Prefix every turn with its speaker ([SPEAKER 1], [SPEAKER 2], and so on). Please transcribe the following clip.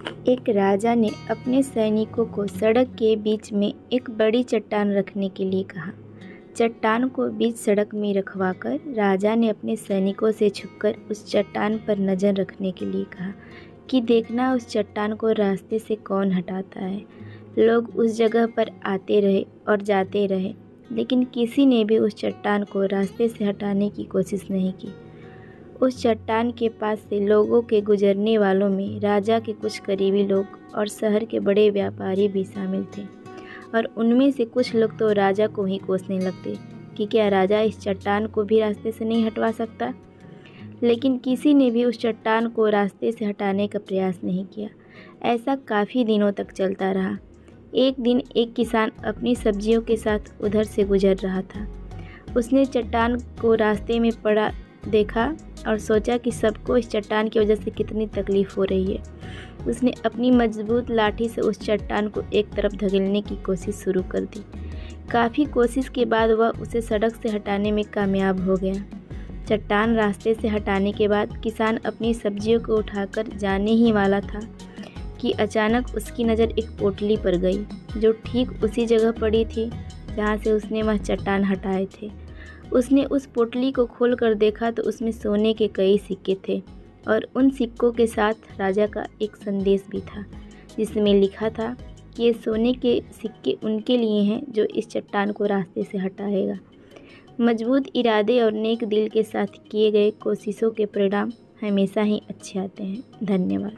[SPEAKER 1] एक राजा ने अपने सैनिकों को सड़क के बीच में एक बड़ी चट्टान रखने के लिए कहा। चट्टान को बीच सड़क में रखवाकर राजा ने अपने सैनिकों से छुपकर उस चट्टान पर नज़र रखने के लिए कहा कि देखना उस चट्टान को रास्ते से कौन हटाता है। लोग उस जगह पर आते रहे और जाते रहे, लेकिन किसी ने भी उस चट्टान को रास्ते से हटाने की कोशिश नहीं की। उस चट्टान के पास से लोगों के गुजरने वालों में राजा के कुछ करीबी लोग और शहर के बड़े व्यापारी भी शामिल थे, और उनमें से कुछ लोग तो राजा को ही कोसने लगते कि क्या राजा इस चट्टान को भी रास्ते से नहीं हटवा सकता। लेकिन किसी ने भी उस चट्टान को रास्ते से हटाने का प्रयास नहीं किया। ऐसा काफ़ी दिनों तक चलता रहा। एक दिन एक किसान अपनी सब्जियों के साथ उधर से गुजर रहा था। उसने चट्टान को रास्ते में पड़ा देखा और सोचा कि सबको इस चट्टान की वजह से कितनी तकलीफ़ हो रही है। उसने अपनी मजबूत लाठी से उस चट्टान को एक तरफ धकेलने की कोशिश शुरू कर दी। काफ़ी कोशिश के बाद वह उसे सड़क से हटाने में कामयाब हो गया। चट्टान रास्ते से हटाने के बाद किसान अपनी सब्जियों को उठाकर जाने ही वाला था कि अचानक उसकी नज़र एक पोटली पर गई, जो ठीक उसी जगह पड़ी थी जहाँ से उसने वह चट्टान हटाए थे। उसने उस पोटली को खोलकर देखा तो उसमें सोने के कई सिक्के थे, और उन सिक्कों के साथ राजा का एक संदेश भी था, जिसमें लिखा था कि ये सोने के सिक्के उनके लिए हैं जो इस चट्टान को रास्ते से हटाएगा। मजबूत इरादे और नेक दिल के साथ किए गए कोशिशों के परिणाम हमेशा ही अच्छे आते हैं। धन्यवाद।